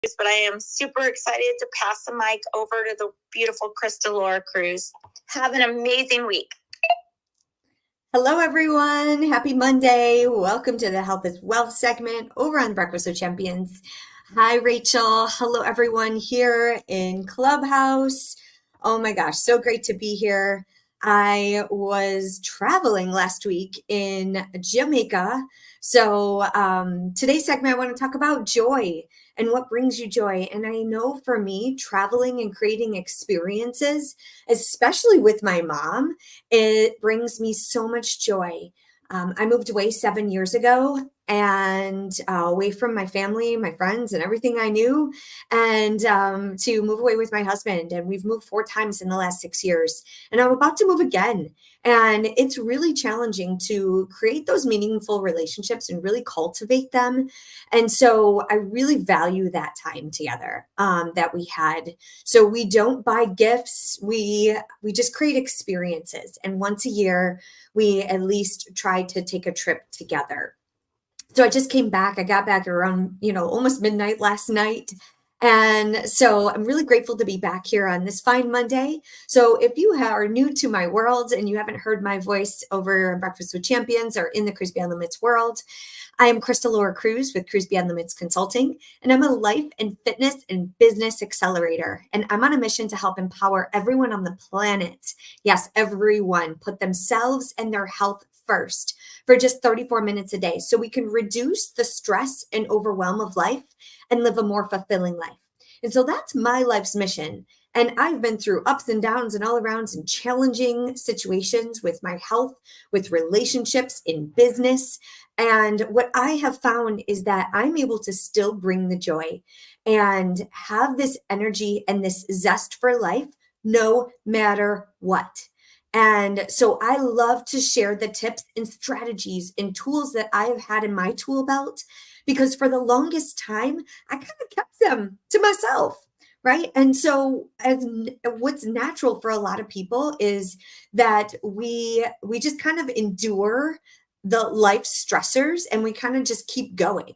but I am super excited to pass the mic over to the beautiful Krista Laura Cruz. Have an amazing week. Hello, everyone. Happy Monday. Welcome to the Health is Wealth segment over on Breakfast with Champions. Hi, Rachel. Hello, everyone here in Clubhouse. Oh my gosh, so great to be here. I was traveling last week in Jamaica. So today's segment, I want to talk about joy and what brings you joy. And I know for me, traveling and creating experiences, especially with my mom, it brings me so much joy. I moved away 7 years ago and away from my family, my friends, and everything I knew, and to move away with my husband. And we've moved 4 times in the last 6 years, and I'm about to move again. And it's really challenging to create those meaningful relationships and really cultivate them. And so I really value that time together that we had. So we don't buy gifts. We just create experiences. And once a year, we at least try to take a trip together. So I just came back. I got back around, almost midnight last night. And so I'm really grateful to be back here on this fine Monday. So if you are new to my world and you haven't heard my voice over Breakfast with Champions or in the Cruise Beyond Limits world, I am Krista Laura Cruz with Cruise Beyond Limits Consulting, and I'm a life and fitness and business accelerator. And I'm on a mission to help empower everyone on the planet. Yes, everyone, put themselves and their health first for just 34 minutes a day so we can reduce the stress and overwhelm of life and live a more fulfilling life. And so that's my life's mission. And I've been through ups and downs and all arounds and challenging situations with my health, with relationships, in business. And what I have found is that I'm able to still bring the joy and have this energy and this zest for life no matter what. And so I love to share the tips and strategies and tools that I have had in my tool belt, because for the longest time, I kind of kept them to myself, right? And so what's natural for a lot of people is that we just kind of endure the life stressors and we kind of just keep going.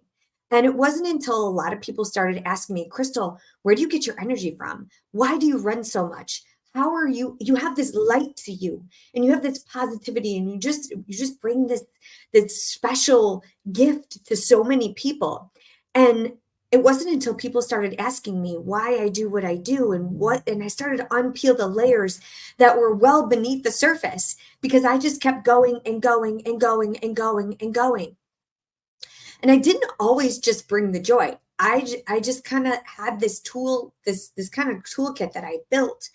And it wasn't until a lot of people started asking me, Crystal, where do you get your energy from? Why do you run so much? How are you have this light to you and you have this positivity and you just bring this special gift to so many people. And it wasn't until people started asking me why I do what I do and I started to unpeel the layers that were well beneath the surface, because I just kept going and going and going and going and going. And I didn't always just bring the joy. I just kind of had this tool, this kind of toolkit that I built.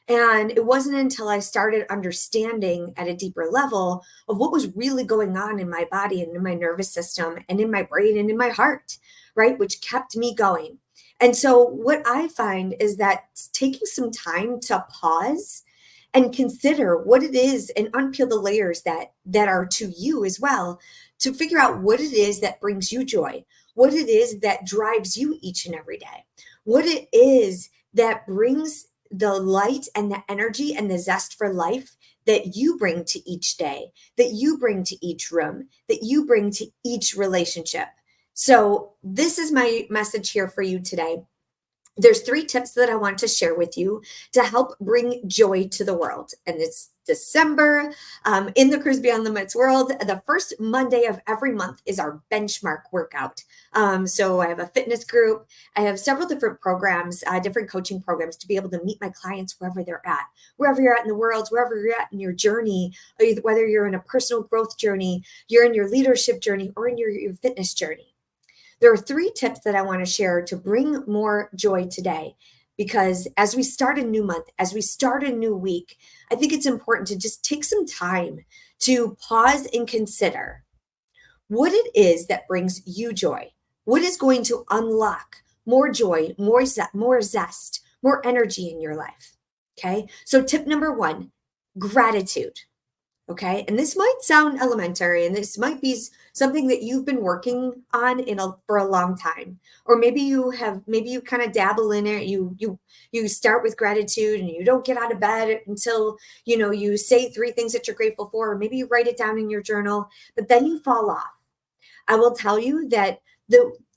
And it wasn't until I started understanding at a deeper level of what was really going on in my body and in my nervous system and in my brain and in my heart, right? Which kept me going. And so what I find is that taking some time to pause and consider what it is and unpeel the layers that are to you as well, to figure out what it is that brings you joy, what it is that drives you each and every day, what it is that brings the light and the energy and the zest for life that you bring to each day, that you bring to each room, that you bring to each relationship. So this is my message here for you today. There's 3 tips that I want to share with you to help bring joy to the world. And it's December in the Cruise Beyond Limits world. The first Monday of every month is our benchmark workout. So I have a fitness group. I have several different programs, different coaching programs to be able to meet my clients wherever they're at, wherever you're at in the world, wherever you're at in your journey, whether you're in a personal growth journey, you're in your leadership journey, or in your fitness journey. There are 3 tips that I want to share to bring more joy today, because as we start a new month, as we start a new week, I think it's important to just take some time to pause and consider what it is that brings you joy. What is going to unlock more joy, more zest, more energy in your life? Okay. So tip number 1, gratitude. Okay. And this might sound elementary, and this might be something that you've been working on for a long time. Or maybe you kind of dabble in it. You start with gratitude and you don't get out of bed until, you say 3 things that you're grateful for, or maybe you write it down in your journal, but then you fall off. I will tell you that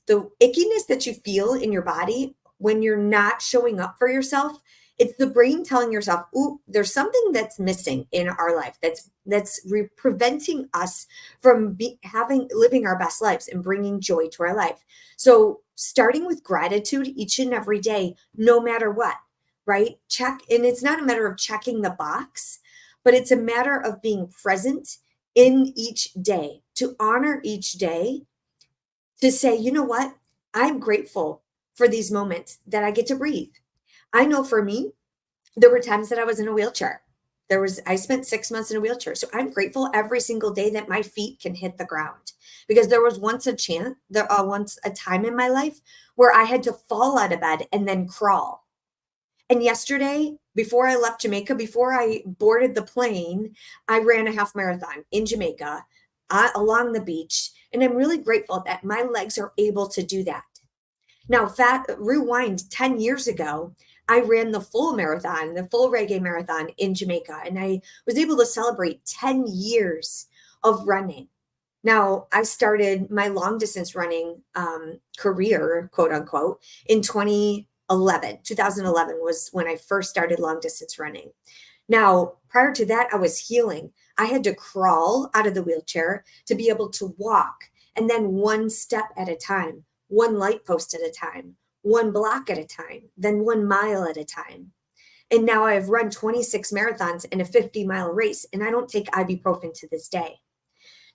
the ickiness that you feel in your body when you're not showing up for yourself, it's the brain telling yourself, ooh, there's something that's missing in our life that's preventing us from living our best lives and bringing joy to our life. So starting with gratitude each and every day, no matter what, right? Check, and it's not a matter of checking the box, but it's a matter of being present in each day, to honor each day, to say, you know what? I'm grateful for these moments that I get to breathe. I know for me, there were times that I was in a wheelchair. I spent 6 months in a wheelchair. So I'm grateful every single day that my feet can hit the ground, because there was once a time in my life where I had to fall out of bed and then crawl. And yesterday, before I left Jamaica, before I boarded the plane, I ran a half marathon in Jamaica along the beach. And I'm really grateful that my legs are able to do that. Now, rewind 10 years ago, I ran the full marathon, the full reggae marathon in Jamaica, and I was able to celebrate 10 years of running. Now, I started my long distance running career, quote unquote, in 2011. 2011 was when I first started long distance running. Now, prior to that, I was healing. I had to crawl out of the wheelchair to be able to walk, and then one step at a time, one light post at a time, one block at a time, then 1 mile at a time. And now I've run 26 marathons and a 50-mile race, and I don't take ibuprofen to this day.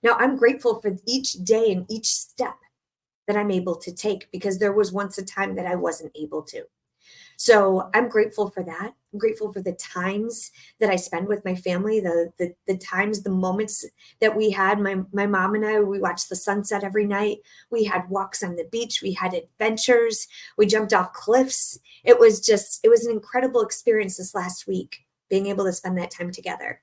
Now, I'm grateful for each day and each step that I'm able to take, because there was once a time that I wasn't able to. So I'm grateful for that. I'm grateful for the times that I spend with my family, the times, the moments that we had. My mom and I, we watched the sunset every night. We had walks on the beach. We had adventures. We jumped off cliffs. It was an incredible experience this last week, being able to spend that time together.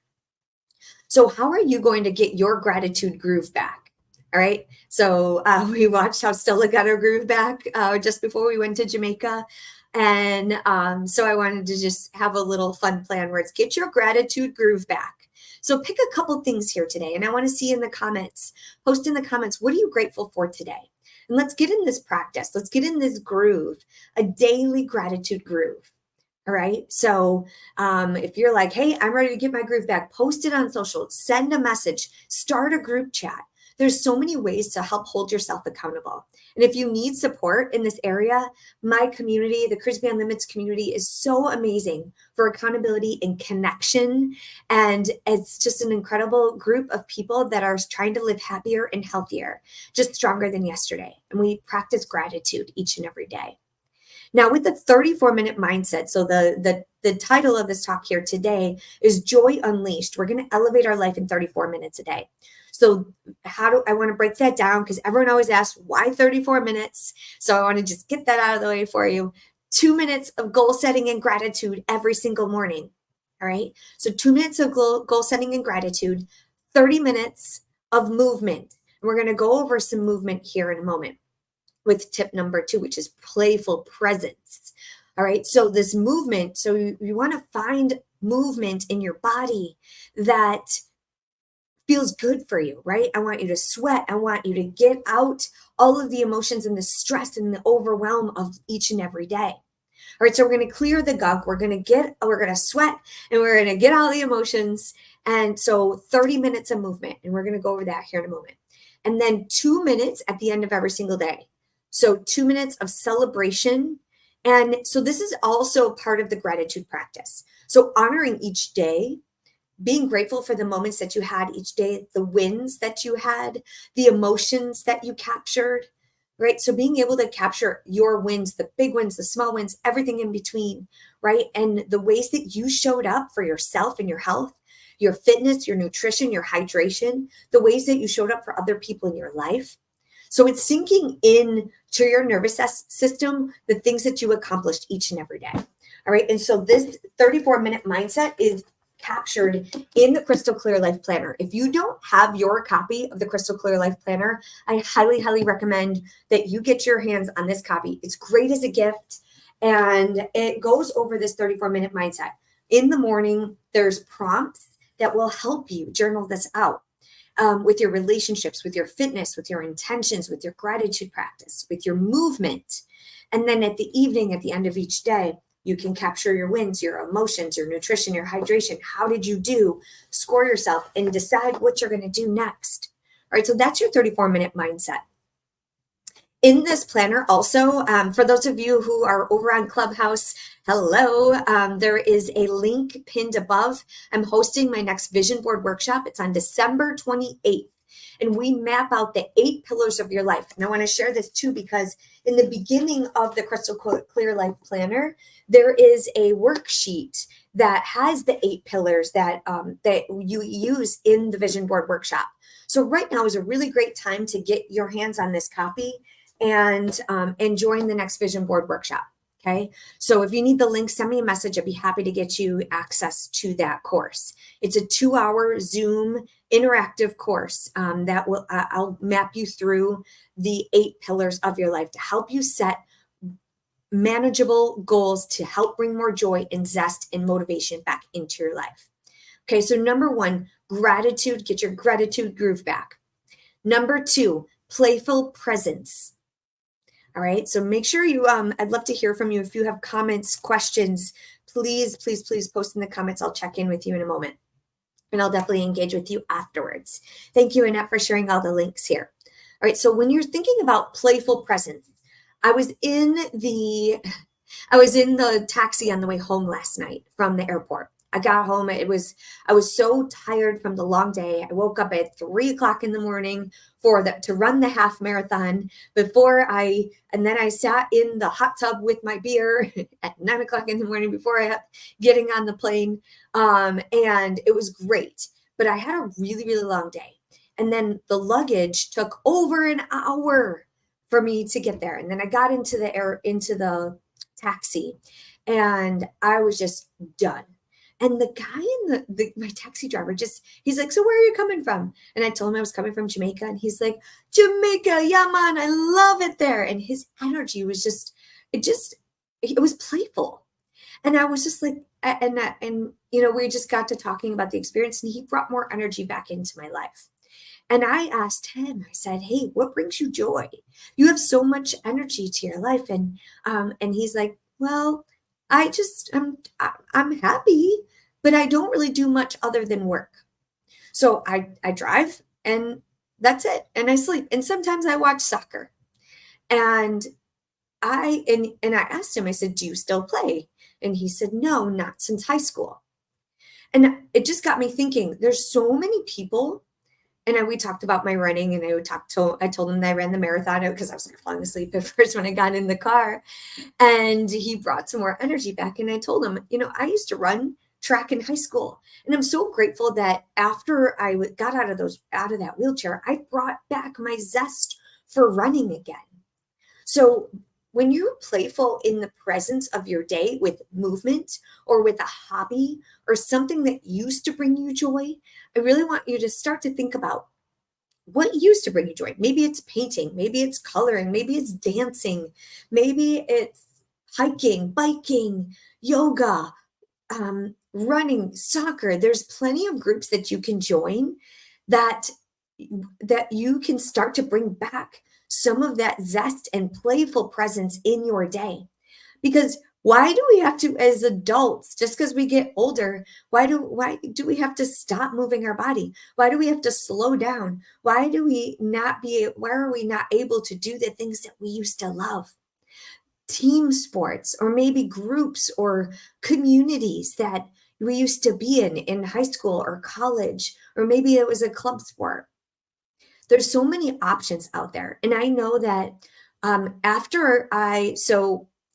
So how are you going to get your gratitude groove back? All right. So we watched how Stella got her groove back just before we went to Jamaica. And so I wanted to just have a little fun plan where it's get your gratitude groove back. So pick a couple things here today. And I want to see in the comments, post in the comments, what are you grateful for today? And let's get in this practice. Let's get in this groove, a daily gratitude groove. All right. So if you're like, hey, I'm ready to get my groove back, post it on social, send a message, start a group chat. There's so many ways to help hold yourself accountable. And if you need support in this area, my community, the Cruise Beyond Limits community, is so amazing for accountability and connection. And it's just an incredible group of people that are trying to live happier and healthier, just stronger than yesterday. And we practice gratitude each and every day. Now, with the 34-minute mindset, so the title of this talk here today is Joy Unleashed. We're going to elevate our life in 34 minutes a day. So I want to break that down, because everyone always asks, why 34 minutes? So I want to just get that out of the way for you. 2 minutes of goal setting and gratitude every single morning. All right. So 2 minutes of goal setting and gratitude, 30 minutes of movement. And we're going to go over some movement here in a moment with tip number 2, which is playful presence. All right. So this movement, so you want to find movement in your body that feels good for you, right? I want you to sweat. I want you to get out all of the emotions and the stress and the overwhelm of each and every day. All right. So we're going to clear the gunk. We're going to sweat, and we're going to get all the emotions. And so 30 minutes of movement, and we're going to go over that here in a moment. And then 2 minutes at the end of every single day. So 2 minutes of celebration. And so this is also part of the gratitude practice. So honoring each day, being grateful for the moments that you had each day, the wins that you had, the emotions that you captured, right? So being able to capture your wins, the big wins, the small wins, everything in between, right? And the ways that you showed up for yourself and your health, your fitness, your nutrition, your hydration, the ways that you showed up for other people in your life. So it's sinking in to your nervous system, the things that you accomplished each and every day. All right. And so this 34-minute mindset is captured in the Crystal Clear Life Planner. If you don't have your copy of the Crystal Clear Life Planner, I highly, highly recommend that you get your hands on this copy. It's great as a gift, and it goes over this 34-minute mindset. In the morning, there's prompts that will help you journal this out. with your relationships, with your fitness, with your intentions, with your gratitude practice, with your movement. And then at the evening, at the end of each day, you can capture your wins, your emotions, your nutrition, your hydration. How did you do? Score yourself and decide what you're going to do next. All right, so that's your 34-minute mindset. In this planner also, for those of you who are over on Clubhouse, hello, there is a link pinned above. I'm hosting my next vision board workshop. It's on December 28th. And we map out the 8 pillars of your life. And I want to share this too, because in the beginning of the Crystal Clear Life Planner, there is a worksheet that has the 8 pillars that you use in the vision board workshop. So right now is a really great time to get your hands on this copy and join the next vision board workshop. Okay, so if you need the link, send me a message. I'd be happy to get you access to that course. It's a 2-hour Zoom interactive course that will I'll map you through the 8 pillars of your life to help you set manageable goals to help bring more joy and zest and motivation back into your life. Okay, so number 1, gratitude. Get your gratitude groove back. Number 2, playful presence. All right, so make sure you, I'd love to hear from you. If you have comments, questions, please post in the comments. I'll check in with you in a moment. And I'll definitely engage with you afterwards. Thank you, Annette, for sharing all the links here. All right, so when you're thinking about playful presence, I was in the taxi on the way home last night from the airport. I got home. I was so tired from the long day. I woke up at 3 o'clock in the morning to run the half marathon and then I sat in the hot tub with my beer at 9 o'clock in the morning before getting on the plane. And it was great, but I had a really, really long day. And then the luggage took over an hour for me to get there. And then I got into the taxi and I was just done. And the guy my taxi driver he's like, so where are you coming from? And I told him I was coming from Jamaica. And he's like, Jamaica, yeah, man, I love it there. And his energy was it was playful. And I was just like, and we just got to talking about the experience and he brought more energy back into my life. And I asked him, I said, hey, what brings you joy? You have so much energy to your life. And he's like, well, I'm happy, but I don't really do much other than work. So I drive and that's it. And I sleep. And sometimes I watch soccer. And I asked him, I said, do you still play? And he said, no, not since high school. And it just got me thinking, there's so many people. And we talked about my running and I told him that I ran the marathon because I was like falling asleep at first when I got in the car. And he brought some more energy back. And I told him, I used to run track in high school. And I'm so grateful that after I got out of that wheelchair, I brought back my zest for running again. So when you're playful in the presence of your day with movement or with a hobby or something that used to bring you joy, I really want you to start to think about what used to bring you joy. Maybe it's painting, maybe it's coloring, maybe it's dancing, maybe it's hiking, biking, yoga, running, soccer. There's plenty of groups that you can join that you can start to bring back some of that zest and playful presence in your day. Because why do we have to, as adults, just because we get older, why do we have to stop moving our body? Why do we have to slow down? Why are we not able to do the things that we used to love? Team sports, or maybe groups or communities that we used to be in high school or college, or maybe it was a club sport. There's so many options out there. And I know that after I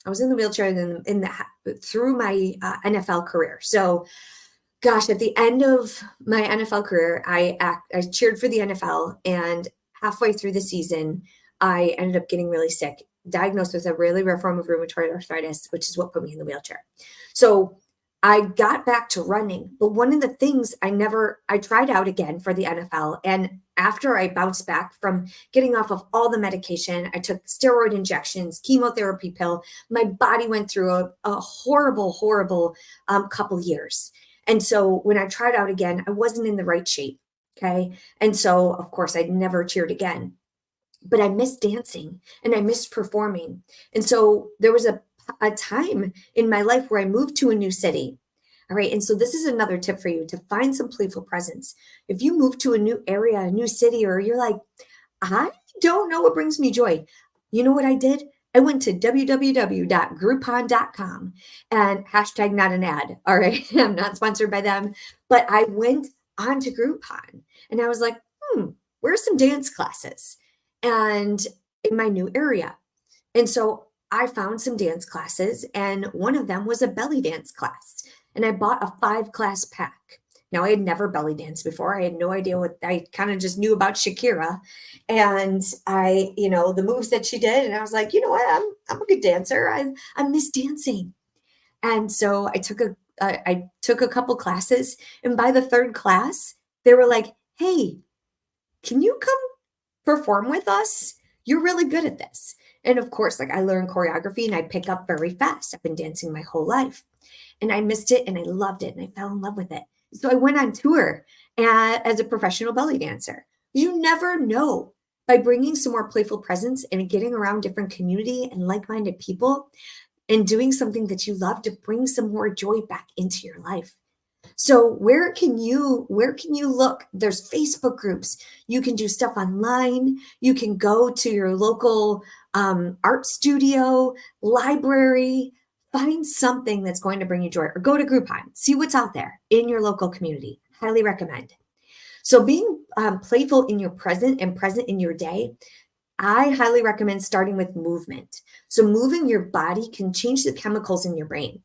was in the wheelchair through my NFL career. So gosh, at the end of my NFL career, I cheered for the NFL, and halfway through the season, I ended up getting really sick, diagnosed with a really rare form of rheumatoid arthritis, which is what put me in the wheelchair. So I got back to running, but one of the things I tried out again for the NFL. And after I bounced back from getting off of all the medication, I took steroid injections, chemotherapy pill. My body went through a horrible couple years. And so when I tried out again, I wasn't in the right shape. Okay. And so, of course, I never cheered again, but I missed dancing and I missed performing. And so there was a time in my life where I moved to a new city. All right. And so this is another tip for you to find some playful presence. If you move to a new area, a new city, or you're like, I don't know what brings me joy. You know what I did? I went to www.groupon.com and hashtag not an ad. All right. I'm not sponsored by them, but I went onto Groupon and I was like, where's some dance classes? And in my new area. And so I found some dance classes, and one of them was a belly dance class. And I bought a 5-class pack. Now, I had never belly danced before. I had no idea what I kind of just knew about Shakira. And the moves that she did. And I was like, you know what? I'm a good dancer. I miss dancing. And so I took a couple classes. And by the third class, they were like, hey, can you come perform with us? You're really good at this. And of course, like I learned choreography and I pick up very fast. I've been dancing my whole life and I missed it and I loved it and I fell in love with it. So I went on tour as a professional belly dancer. You never know, by bringing some more playful presence and getting around different community and like-minded people and doing something that you love to bring some more joy back into your life. So where can you look? There's Facebook groups. You can do stuff online. You can go to your local art studio, library, find something that's going to bring you joy, or go to Groupon. See what's out there in your local community. Highly recommend. So being playful in your present and present in your day, I highly recommend starting with movement. So moving your body can change the chemicals in your brain.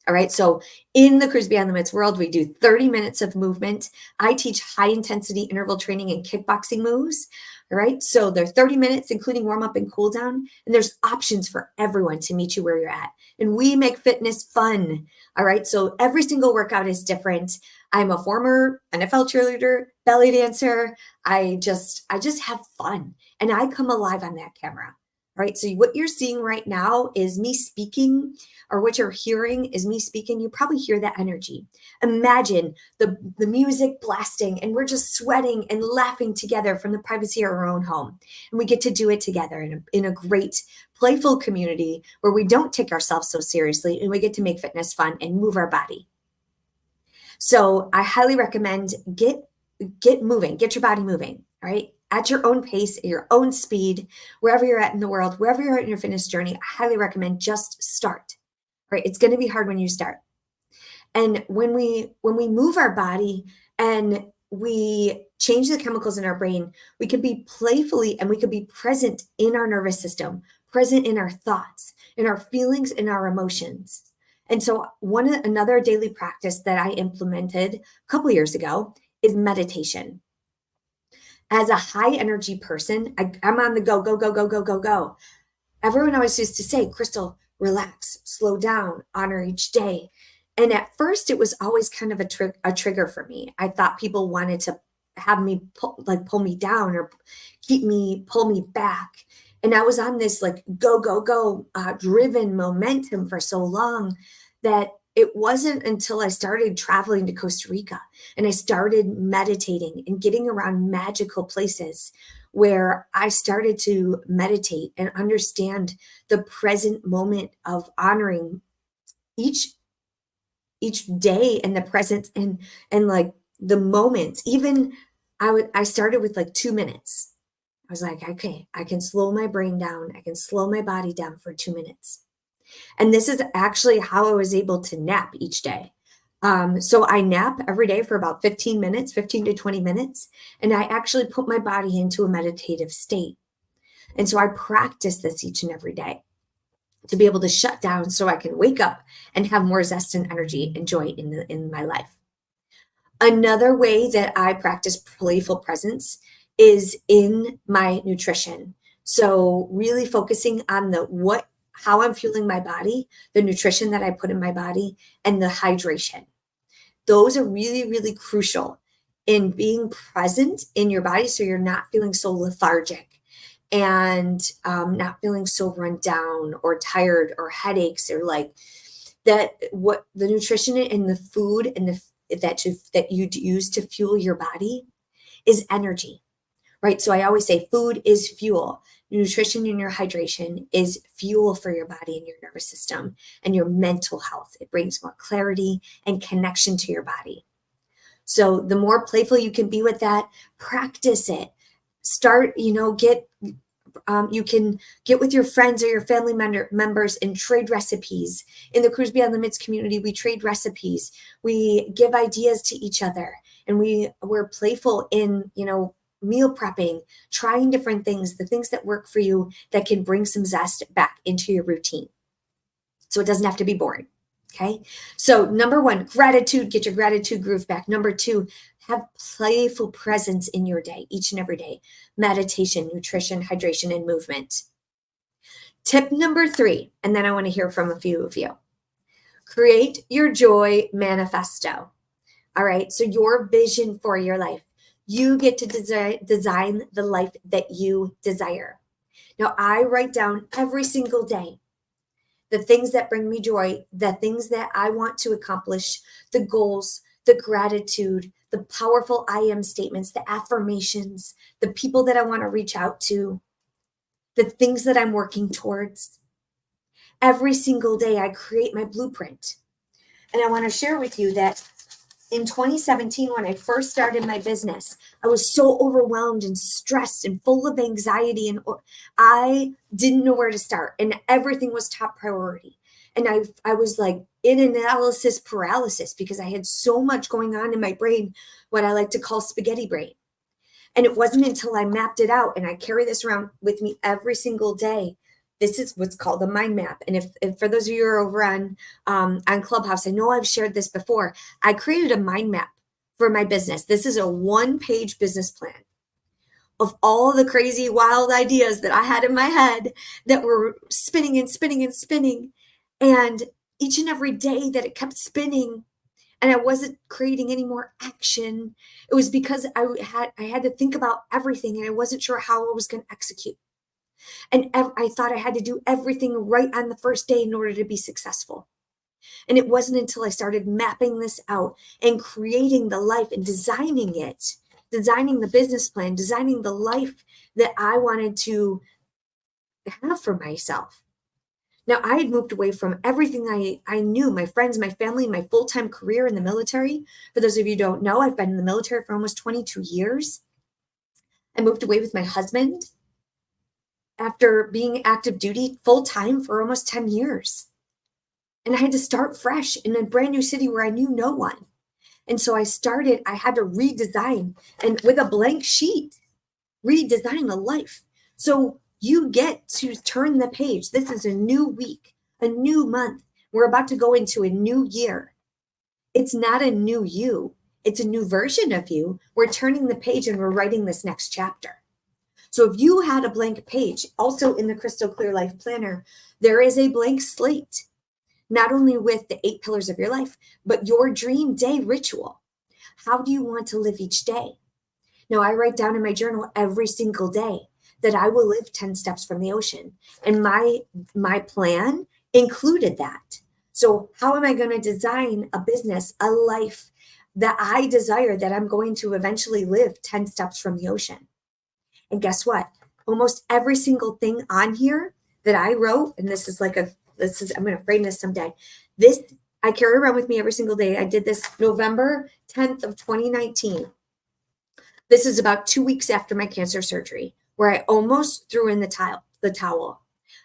All right. So in the Cruise Beyond Limits world, we do 30 minutes of movement. I teach high intensity interval training and kickboxing moves. All right. So they're 30 minutes, including warm up and cool down. And there's options for everyone to meet you where you're at. And we make fitness fun. All right. So every single workout is different. I'm a former NFL cheerleader, belly dancer. I just have fun and I come alive on that camera. All right. So what you're seeing right now is me speaking, or what you're hearing is me speaking. You probably hear that energy. Imagine the music blasting and we're just sweating and laughing together from the privacy of our own home. And we get to do it together in a great, playful community where we don't take ourselves so seriously and we get to make fitness fun and move our body. So I highly recommend get moving, get your body moving, all right? At your own pace, at your own speed, wherever you're at in the world, wherever you're at in your fitness journey, I highly recommend just start. Right? It's going to be hard when you start. And when we move our body and we change the chemicals in our brain, we can be playfully and we can be present in our nervous system, present in our thoughts, in our feelings, in our emotions. And so another daily practice that I implemented a couple years ago is meditation. As a high energy person, I'm on the go, go, go, go, go, go, go. Everyone always used to say, Crystal, relax, slow down, honor each day. And at first, it was always kind of a trigger for me. I thought people wanted to have me pull me down or pull me back. And I was on this like go, go, go driven momentum for so long that it wasn't until I started traveling to Costa Rica and I started meditating and getting around magical places where I started to meditate and understand the present moment of honoring each day and the present and like the moments. Even I started with like 2 minutes. I was like, okay, I can slow my brain down. I can slow my body down for 2 minutes. And this is actually how I was able to nap each day. So I nap every day for about 15 minutes, 15 to 20 minutes, and I actually put my body into a meditative state. And so I practice this each and every day to be able to shut down so I can wake up and have more zest and energy and joy in my life. Another way that I practice playful presence is in my nutrition. So really focusing on how I'm fueling my body, the nutrition that I put in my body, and the hydration. Those are really, really crucial in being present in your body so you're not feeling so lethargic and not feeling so run down or tired or headaches or like that. What the nutrition and the food and that you use to fuel your body is energy, right? So I always say food is fuel. Nutrition and your hydration is fuel for your body and your nervous system and your mental health. It brings more clarity and connection to your body. So the more playful you can be with that, practice it. Start, you can get with your friends or your family members and trade recipes. In the Cruise Beyond Limits community, we trade recipes. We give ideas to each other, and we're playful in, meal prepping, trying different things, the things that work for you that can bring some zest back into your routine. So it doesn't have to be boring. Okay. So number one, gratitude, get your gratitude groove back. Number two, have playful presence in your day, each and every day. Meditation, nutrition, hydration, and movement. Tip number three, and then I want to hear from a few of you. Create your joy manifesto. All right. So your vision for your life. You get to design the life that you desire. Now, I write down every single day the things that bring me joy, the things that I want to accomplish, the goals, the gratitude, the powerful I am statements, the affirmations, the people that I want to reach out to, the things that I'm working towards. Every single day, I create my blueprint. And I want to share with you that in 2017, when I first started my business, I was so overwhelmed and stressed and full of anxiety, and I didn't know where to start, and everything was top priority. And I was like in analysis paralysis because I had so much going on in my brain, what I like to call spaghetti brain. And it wasn't until I mapped it out, and I carry this around with me every single day. This is what's called the mind map. And if for those of you who are over on Clubhouse, I know I've shared this before. I created a mind map for my business. This is a 1-page business plan of all the crazy, wild ideas that I had in my head that were spinning and spinning and spinning. And each and every day that it kept spinning, and I wasn't creating any more action, it was because I had to think about everything, and I wasn't sure how I was going to execute. And I thought I had to do everything right on the first day in order to be successful. And it wasn't until I started mapping this out and creating the life and designing it, designing the business plan, designing the life that I wanted to have for myself. Now, I had moved away from everything I knew, my friends, my family, my full-time career in the military. For those of you who don't know, I've been in the military for almost 22 years. I moved away with my husband after being active duty full-time for almost 10 years. And I had to start fresh in a brand new city where I knew no one. And so I had to redesign, and with a blank sheet, redesign a life. So you get to turn the page. This is a new week, a new month. We're about to go into a new year. It's not a new you. It's a new version of you. We're turning the page and we're writing this next chapter. So if you had a blank page, also in the Crystal Clear Life Planner, there is a blank slate, not only with the 8 pillars of your life, but your dream day ritual. How do you want to live each day? Now, I write down in my journal every single day that I will live 10 steps from the ocean. And my plan included that. So how am I going to design a business, a life that I desire, that I'm going to eventually live 10 steps from the ocean? And guess what? Almost every single thing on here that I wrote, and I'm going to frame this someday. This I carry around with me every single day. I did this November 10th of 2019. This is about 2 weeks after my cancer surgery, where I almost threw in the towel.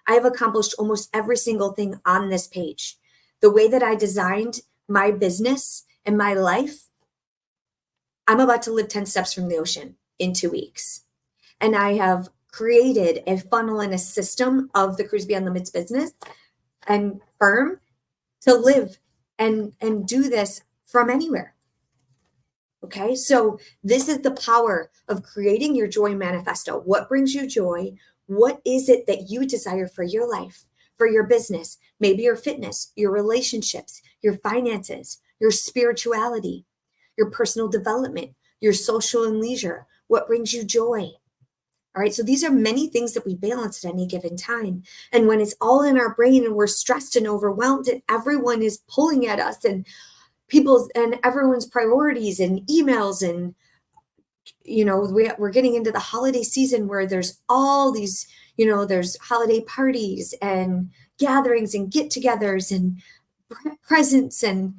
I have accomplished almost every single thing on this page. The way that I designed my business and my life, I'm about to live 10 steps from the ocean in 2 weeks. And I have created a funnel and a system of the Cruise Beyond Limits business and firm to live and do this from anywhere. Okay, so this is the power of creating your joy manifesto. What brings you joy? What is it that you desire for your life, for your business, maybe your fitness, your relationships, your finances, your spirituality, your personal development, your social and leisure? What brings you joy? All right, so these are many things that we balance at any given time. And when it's all in our brain and we're stressed and overwhelmed and everyone is pulling at us and everyone's priorities and emails and we're getting into the holiday season where there's all these, there's holiday parties and gatherings and get-togethers and presents and,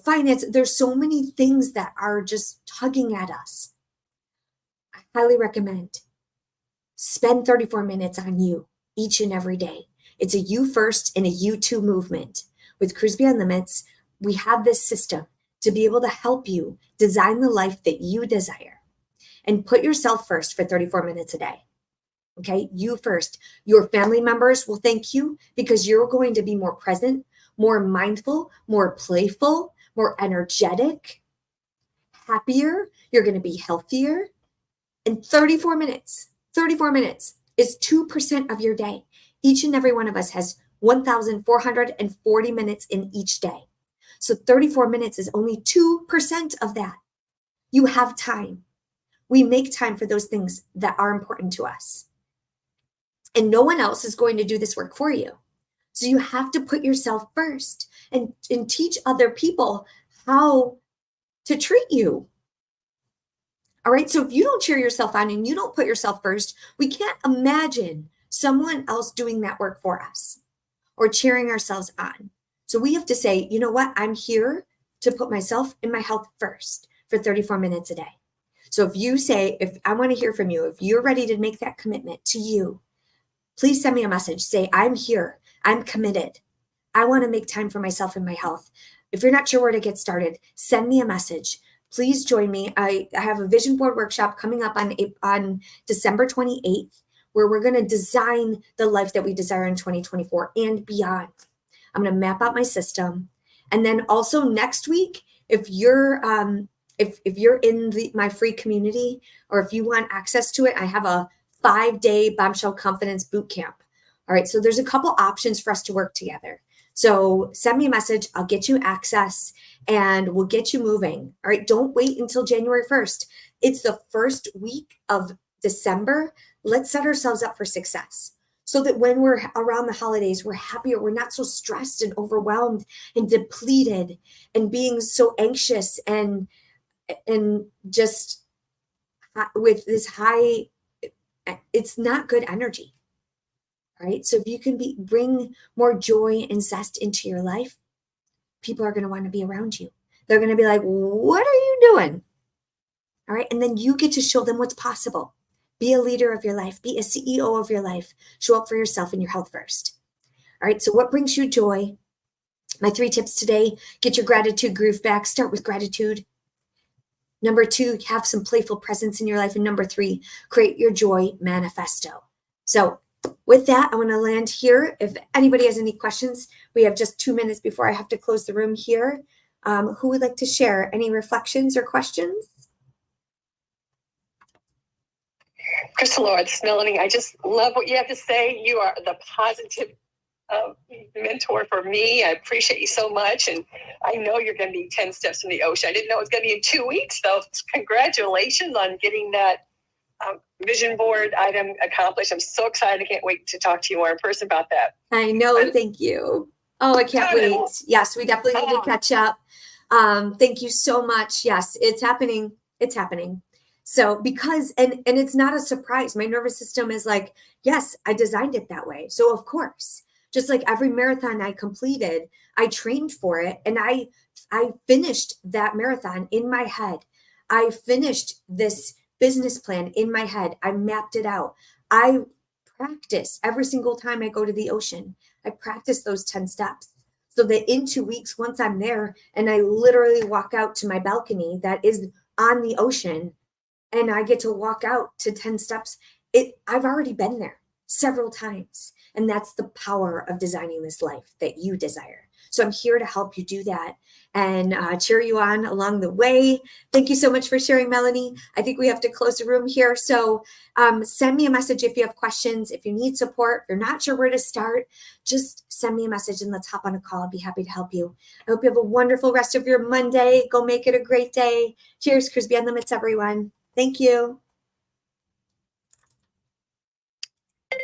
finance. There's so many things that are just tugging at us. I highly recommend spend 34 minutes on you each and every day. It's a you first and a you too movement. With Cruise Beyond Limits, we have this system to be able to help you design the life that you desire and put yourself first for 34 minutes a day. Okay, you first. Your family members will thank you because you're going to be more present, more mindful, more playful, more energetic, happier. You're going to be healthier. And 34 minutes is 2% of your day. Each and every one of us has 1,440 minutes in each day. So 34 minutes is only 2% of that. You have time. We make time for those things that are important to us. And no one else is going to do this work for you. So you have to put yourself first and teach other people how to treat you. All right. So if you don't cheer yourself on and you don't put yourself first, we can't imagine someone else doing that work for us or cheering ourselves on. So we have to say, you know what? I'm here to put myself and my health first for 34 minutes a day. So if you say, if I want to hear from you, if you're ready to make that commitment to you, please send me a message. Say, I'm here. I'm committed. I want to make time for myself and my health. If you're not sure where to get started, send me a message. Please join me. I have a vision board workshop coming up on December 28th, where we're going to design the life that we desire in 2024 and beyond. I'm going to map out my system. And then also next week, if you're if you're in my free community, or if you want access to it, I have a 5-day Bombshell Confidence Bootcamp. All right, so there's a couple options for us to work together. So send me a message, I'll get you access and we'll get you moving. All right, don't wait until January 1st. It's the first week of December. Let's set ourselves up for success so that when we're around the holidays, we're happier. We're not so stressed and overwhelmed and depleted and being so anxious and just with this high, it's not good energy. Right? So if you can bring more joy and zest into your life, people are going to want to be around you. They're going to be like, what are you doing? All right. And then you get to show them what's possible. Be a leader of your life. Be a CEO of your life. Show up for yourself and your health first. All right. So what brings you joy? My 3 tips today: get your gratitude groove back. Start with gratitude. Number 2, have some playful presence in your life. And number 3, create your joy manifesto. So with that, I want to land here. If anybody has any questions, we have just 2 minutes before I have to close the room here. Who would like to share any reflections or questions? Crystal Lord, Melanie, I just love what you have to say. You are the positive mentor for me. I appreciate you so much. And I know you're going to be 10 steps from the ocean. I didn't know it was going to be in 2 weeks, though. Congratulations on getting that vision board item accomplished. I'm so excited. I can't wait to talk to you more in person about that. I know. Thank you. Oh, I can't wait. Yes, we definitely need to catch up. Thank you so much. Yes, it's happening. It's happening. So because, and it's not a surprise. My nervous system is like, yes, I designed it that way. So of course, just like every marathon I completed, I trained for it. And I finished that marathon in my head. I finished this business plan in my head. I mapped it out. I practice every single time I go to the ocean. I practice those 10 steps so that in 2 weeks, once I'm there and I literally walk out to my balcony that is on the ocean and I get to walk out to 10 steps, I've already been there several times. And that's the power of designing this life that you desire. So I'm here to help you do that and cheer you on along the way. Thank you so much for sharing, Melanie. I think we have to close the room here. So send me a message if you have questions, if you need support, if you're not sure where to start, just send me a message and let's hop on a call. I'll be happy to help you. I hope you have a wonderful rest of your Monday. Go make it a great day. Cheers, Cruise Beyond Limits, everyone. Thank you.